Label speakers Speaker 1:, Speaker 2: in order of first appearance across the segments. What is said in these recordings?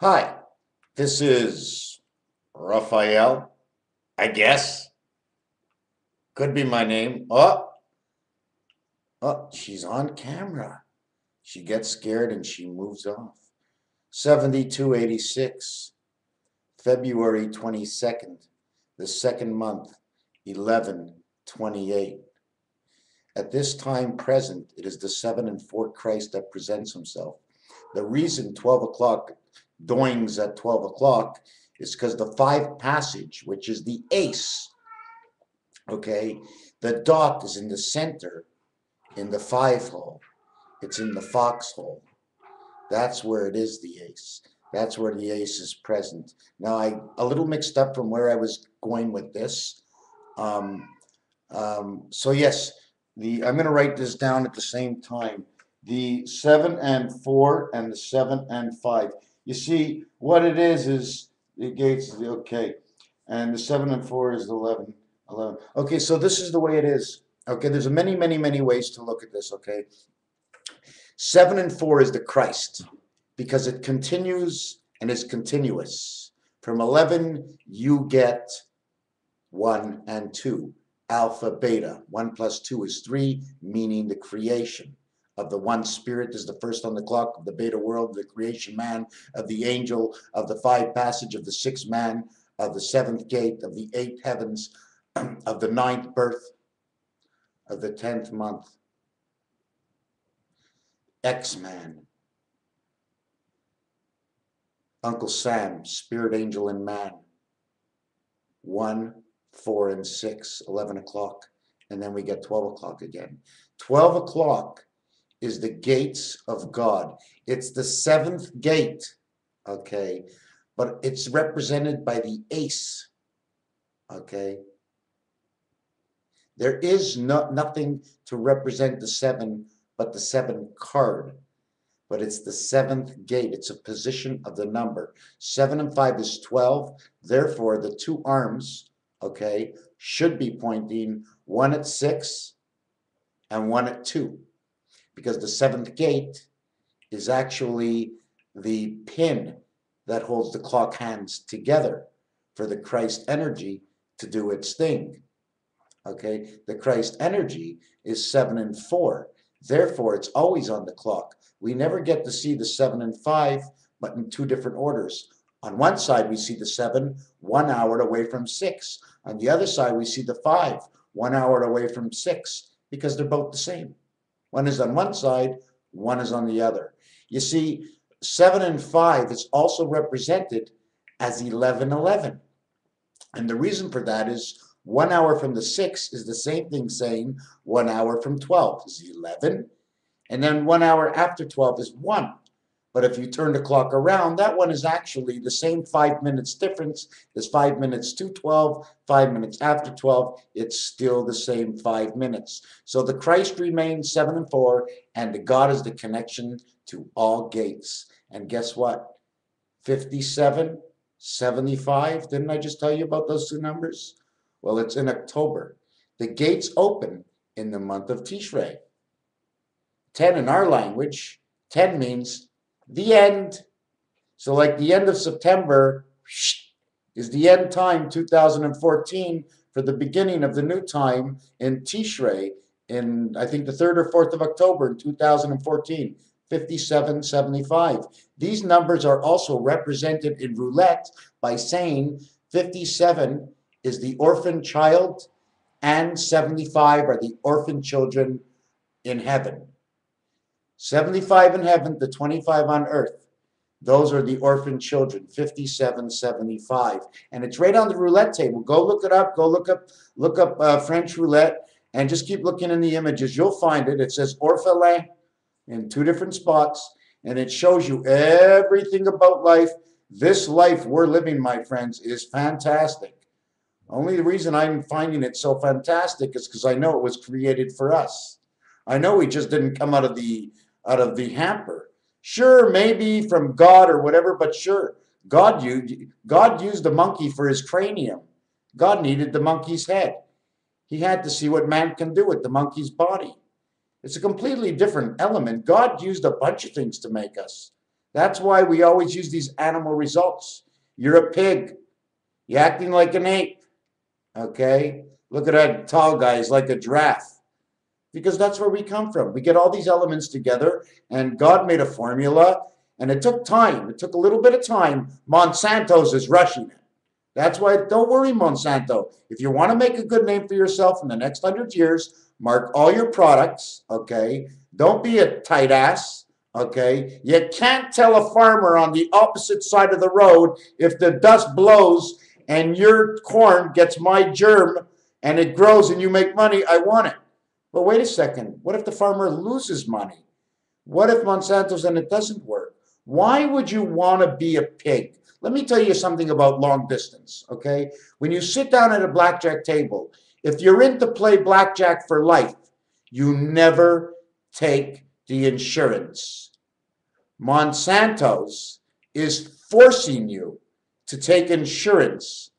Speaker 1: Hi, this is Raphael, I guess. Could be my name. Oh, she's on camera. She gets scared and she moves off. 7286, February 22nd, the second month, 1128. At this time present, it is the 7 and 4 Christ that presents himself. The reason 12 o'clock doings at 12 o'clock is because the 5 passage, which is the ace, okay, the dot is in the center in the 5 hole. It's in the foxhole. That's where it is, the ace. That's where the ace is present. Now, a little mixed up from where I was going with this. Um, so yes, I'm going to write this down at the same time. The 7 and 4 and the 7 and 5. You see, what it is the gates, okay, and the 7 and 4 is 11. Okay, so this is the way it is. Okay, there's many, many, many ways to look at this, okay? 7 and 4 is the Christ because it continues and is continuous. From 11, you get 1 and 2. Alpha, beta. 1 plus 2 is 3, meaning the creation of the one spirit is the first on the clock of the beta world, the creation man, of the angel, of the 5 passage, of the 6th man, of the 7th gate, of the 8th heavens, of the 9th birth, of the 10th month. X-man. Uncle Sam, spirit angel and man. 1, 4, and 6, 11 o'clock. And then we get 12 o'clock again. 12 o'clock is the gates of God. It's the 7th gate, okay? But it's represented by the ace, okay? There is nothing to represent the 7 but the 7 card. But it's the 7th gate. It's a position of the number. 7 and 5 is 12. Therefore, the 2 arms, okay, should be pointing 1 at 6 and 1 at 2. Because the 7th gate is actually the pin that holds the clock hands together for the Christ energy to do its thing. Okay, the Christ energy is 7 and 4. Therefore, it's always on the clock. We never get to see the 7 and 5, but in 2 different orders. On one side, we see the 7, 1 hour away from 6. On the other side, we see the 5, 1 hour away from 6, because they're both the same. One is on one side, one is on the other. You see, 7 and 5 is also represented as 11:11. And the reason for that is 1 hour from the 6 is the same thing saying 1 hour from 12 is 11. And then 1 hour after 12 is 1. But if you turn the clock around, that one is actually the same 5 minutes difference as 5 minutes to 12, 5 minutes after 12. It's still the same 5 minutes. So the Christ remains 7 and 4, and the God is the connection to all gates. And guess what? 57, 75. Didn't I just tell you about those 2 numbers? Well, it's in October. The gates open in the month of Tishrei. 10 in our language, 10 means the end. So like the end of September is the end time 2014 for the beginning of the new time in Tishrei in I think the 3rd or 4th of October in 2014, 5775. These numbers are also represented in roulette by saying 57 is the orphan child and 75 are the orphan children in heaven. 75 in heaven, the 25 on earth. Those are the orphan children, 5775. And it's right on the roulette table. Go look it up. Go look up French roulette and just keep looking in the images. You'll find it. It says orphelin in 2 different spots. And it shows you everything about life. This life we're living, my friends, is fantastic. Only the reason I'm finding it so fantastic is because I know it was created for us. I know we just didn't come out of the hamper. Sure, maybe from God or whatever, but sure, God used the monkey for his cranium. God needed the monkey's head. He had to see what man can do with the monkey's body. It's a completely different element. God used a bunch of things to make us. That's why we always use these animal results. You're a pig. You're acting like an ape. Okay? Look at that tall guy. He's like a giraffe. Because that's where we come from. We get all these elements together, and God made a formula, and it took time. It took a little bit of time. Monsanto's is rushing it. That's why, don't worry, Monsanto. If you want to make a good name for yourself in the next 100 years, mark all your products, okay? Don't be a tight ass, okay? You can't tell a farmer on the opposite side of the road if the dust blows and your corn gets my germ and it grows and you make money, I want it. But wait a second. What if the farmer loses money? What if Monsanto's and it doesn't work? Why would you want to be a pig? Let me tell you something about long distance, okay? When you sit down at a blackjack table, if you're in to play blackjack for life, you never take the insurance. Monsanto's is forcing you to take insurance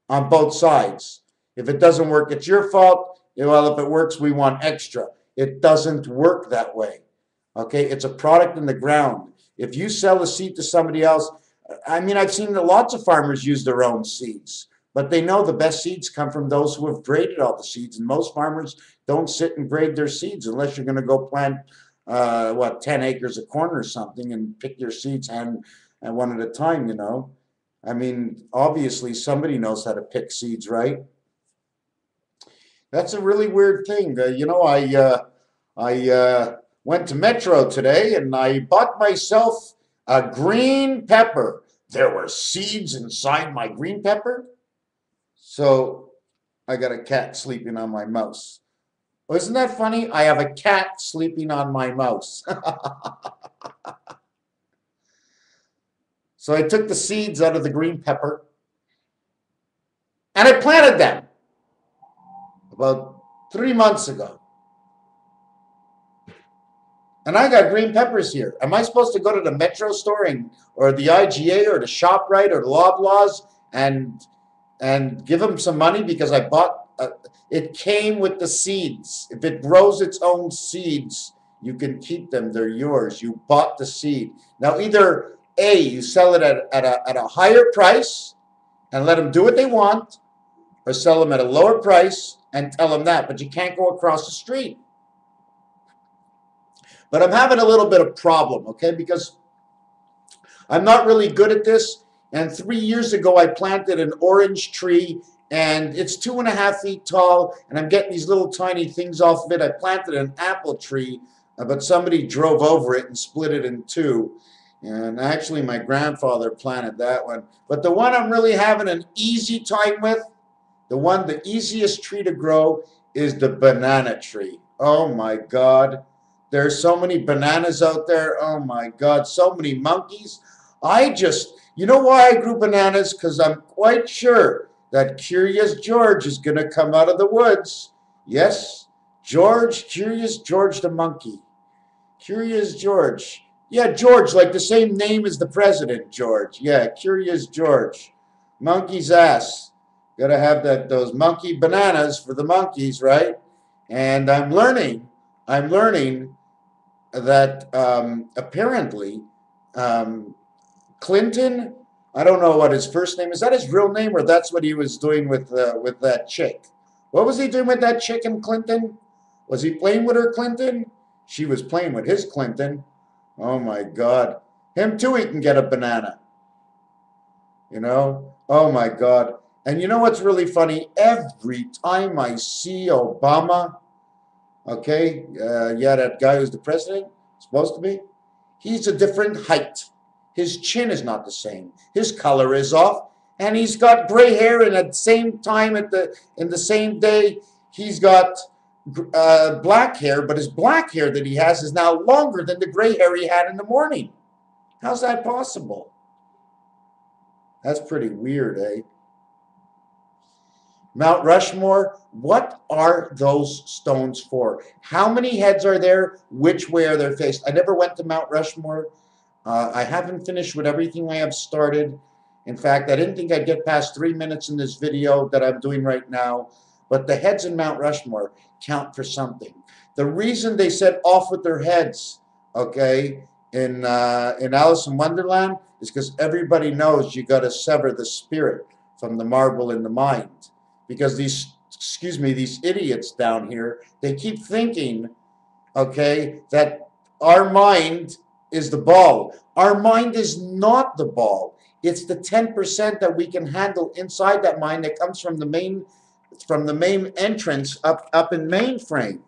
Speaker 1: on both sides. If it doesn't work, it's your fault. Well, if it works, we want extra. It doesn't work that way. Okay, it's a product in the ground. If you sell a seed to somebody else, I mean, I've seen lots of farmers use their own seeds, but they know the best seeds come from those who have graded all the seeds. And most farmers don't sit and grade their seeds unless you're going to go plant, 10 acres of corn or something and pick your seeds and one at a time, you know. I mean, obviously somebody knows how to pick seeds, right? That's a really weird thing. I went to Metro today and I bought myself a green pepper. There were seeds inside my green pepper. So I got a cat sleeping on my mouse. Oh, isn't that funny? I have a cat sleeping on my mouse. So I took the seeds out of the green pepper and I planted them about 3 months ago. And I got green peppers here. Am I supposed to go to the Metro store or the IGA or the ShopRite or the Loblaws and give them some money because I bought it came with the seeds. If it grows its own seeds, you can keep them. They're yours. You bought the seed. Now either A, you sell it at a higher price and let them do what they want, or sell them at a lower price and tell them that. But you can't go across the street. But I'm having a little bit of problem, okay, because I'm not really good at this. And 3 years ago, I planted an orange tree, and it's 2.5 feet tall, and I'm getting these little tiny things off of it. I planted an apple tree, but somebody drove over it and split it in two. And actually, my grandfather planted that one. But the one I'm really having an easy time with, the easiest tree to grow is the banana tree. Oh, my God. There's so many bananas out there. Oh my God, so many monkeys. You know why I grew bananas? Because I'm quite sure that Curious George is going to come out of the woods. Yes, Curious George the monkey. Curious George. Yeah, George, like the same name as the president, George. Yeah, Curious George. Monkey's ass. Got to have those monkey bananas for the monkeys, right? And I'm learning that apparently Clinton, I don't know what his first name is. That his real name, or that's what he was doing with that chick? What was he doing with that chick in Clinton? Was he playing with her Clinton? She was playing with his Clinton. Oh my God. Him too, he can get a banana. You know? Oh my God. And you know what's really funny? Every time I see Obama, okay, that guy who's the president, supposed to be, he's a different height. His chin is not the same. His color is off, and he's got gray hair. And at the same time, in the same day, he's got black hair. But his black hair that he has is now longer than the gray hair he had in the morning. How's that possible? That's pretty weird, eh? Mount Rushmore, what are those stones for? How many heads are there? Which way are they faced? I never went to Mount Rushmore. I haven't finished with everything I have started. In fact, I didn't think I'd get past 3 minutes in this video that I'm doing right now. But the heads in Mount Rushmore count for something. The reason they said off with their heads, okay, in Alice in Wonderland is because everybody knows you got to sever the spirit from the marble in the mind. Because these, excuse me, these idiots down here, they keep thinking, okay, that our mind is the ball. Our mind is not the ball. It's the 10% that we can handle inside that mind that comes from the main entrance up in mainframe.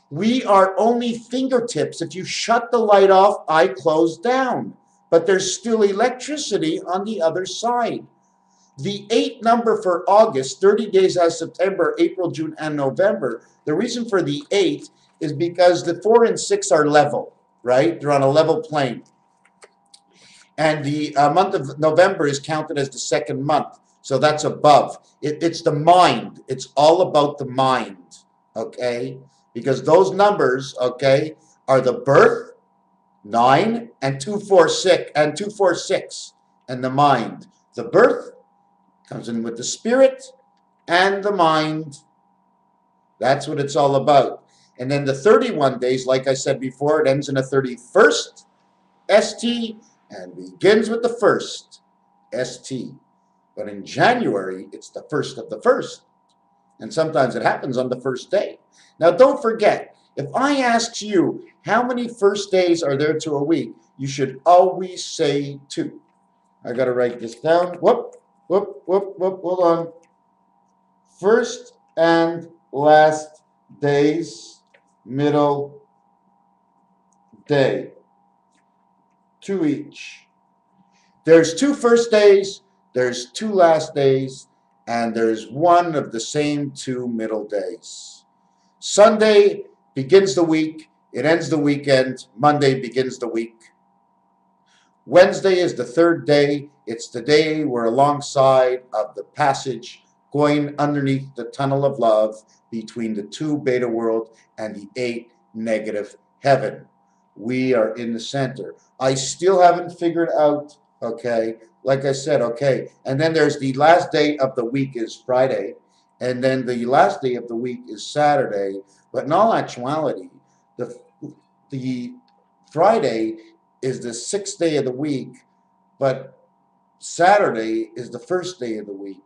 Speaker 1: We are only fingertips. If you shut the light off, I close down. But there's still electricity on the other side. The 8 number for August, 30 days as September, April, June, and November, the reason for the 8 is because the 4 and 6 are level, right? They're on a level plane. And the month of November is counted as the second month. So that's above. It's the mind. It's all about the mind, okay? Because those numbers, okay, are the birth, 9, and 246, and the mind. The birth comes in with the spirit and the mind. That's what it's all about. And then the 31 days, like I said before, it ends in a 31st ST and begins with the first ST. But in January, it's the first of the first. And sometimes it happens on the first day. Now, don't forget, if I ask you how many first days are there to a week, you should always say 2. I got to write this down. Whoop, hold on. First and last days, middle day. 2 each. There's 2 first days, there's 2 last days, and there's 1 of the same 2 middle days. Sunday begins the week, it ends the weekend. Monday begins the week. Wednesday is the 3rd day. It's the day we're alongside of the passage going underneath the tunnel of love between the 2 beta world and the 8 negative heaven. We are in the center. I still haven't figured out, okay, like I said, okay, and then there's the last day of the week is Friday, and then the last day of the week is Saturday. But in all actuality, the Friday is the 6th day of the week, but Saturday is the 1st day of the week.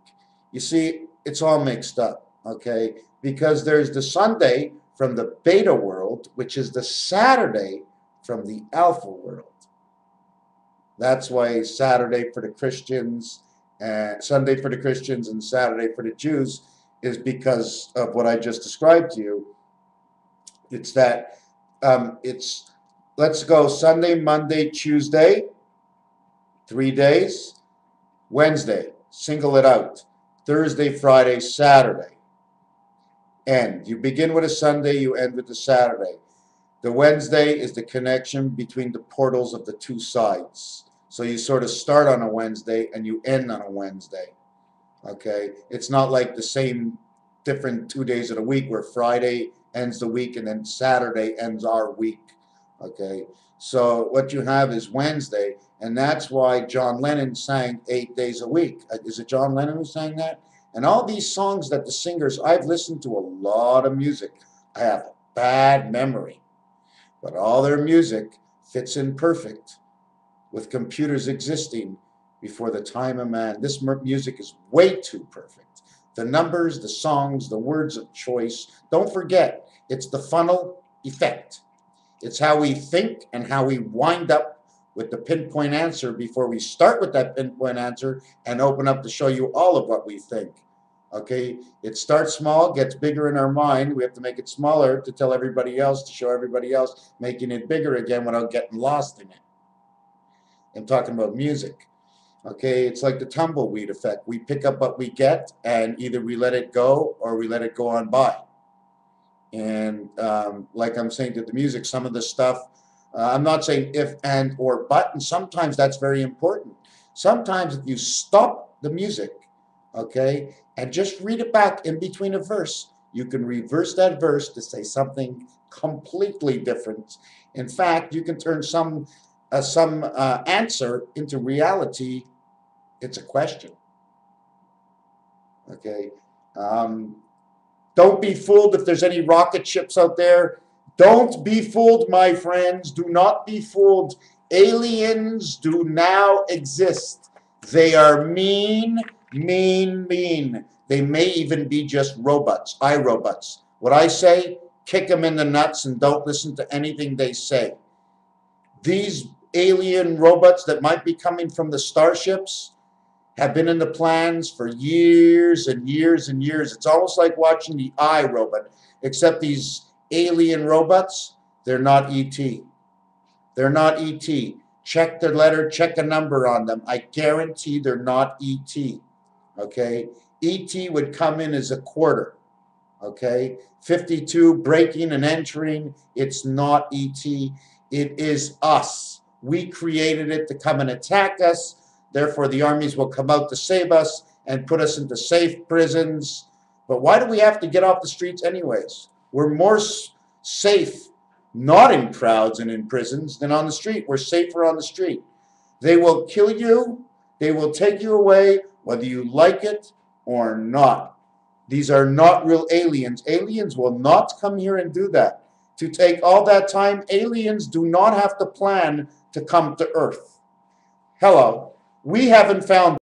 Speaker 1: You see, it's all mixed up, okay? Because there's the Sunday from the beta world, which is the Saturday from the alpha world. That's why Saturday for the Christians, Sunday for the Christians, and Saturday for the Jews is because of what I just described to you. It's that let's go Sunday, Monday, Tuesday, 3 days. Wednesday, single it out. Thursday, Friday, Saturday. End. You begin with a Sunday, you end with a Saturday. The Wednesday is the connection between the portals of the 2 sides. So you sort of start on a Wednesday and you end on a Wednesday. Okay? It's not like the same different 2 days of the week where Friday ends the week and then Saturday ends our week. Okay? So what you have is Wednesday, and that's why John Lennon sang 8 days a week. Is it John Lennon who sang that? And all these songs that the singers, I've listened to a lot of music. I have a bad memory. But all their music fits in perfect with computers existing before the time of man. This music is way too perfect. The numbers, the songs, the words of choice. Don't forget, it's the funnel effect. It's how we think and how we wind up with the pinpoint answer before we start with that pinpoint answer and open up to show you all of what we think. Okay, it starts small, gets bigger in our mind. We have to make it smaller to tell everybody else, to show everybody else, making it bigger again without getting lost in it. I'm talking about music. Okay, it's like the tumbleweed effect. We pick up what we get, and either we let it go or we let it go on by. And like I'm saying to the music, some of the stuff, I'm not saying if, and, or, but, and sometimes that's very important. Sometimes if you stop the music, okay, and just read it back in between a verse, you can reverse that verse to say something completely different. In fact, you can turn some answer into reality. It's a question. Okay. Don't be fooled if there's any rocket ships out there. Don't be fooled, my friends. Do not be fooled. Aliens do now exist. They are mean, mean, mean. They may even be just robots, iRobots. What I say, kick them in the nuts and don't listen to anything they say. These alien robots that might be coming from the starships have been in the plans for years and years and years. It's almost like watching the iRobot, except these alien robots, they're not ET. They're not ET. Check their letter, check a number on them. I guarantee they're not ET. Okay? ET would come in as a quarter. Okay? 52, breaking and entering, it's not ET. It is us. We created it to come and attack us. Therefore, the armies will come out to save us and put us into safe prisons. But why do we have to get off the streets anyways? We're more safe not in crowds and in prisons than on the street. We're safer on the street. They will kill you. They will take you away, whether you like it or not. These are not real aliens. Aliens will not come here and do that. To take all that time, aliens do not have to plan to come to Earth. Hello. We haven't found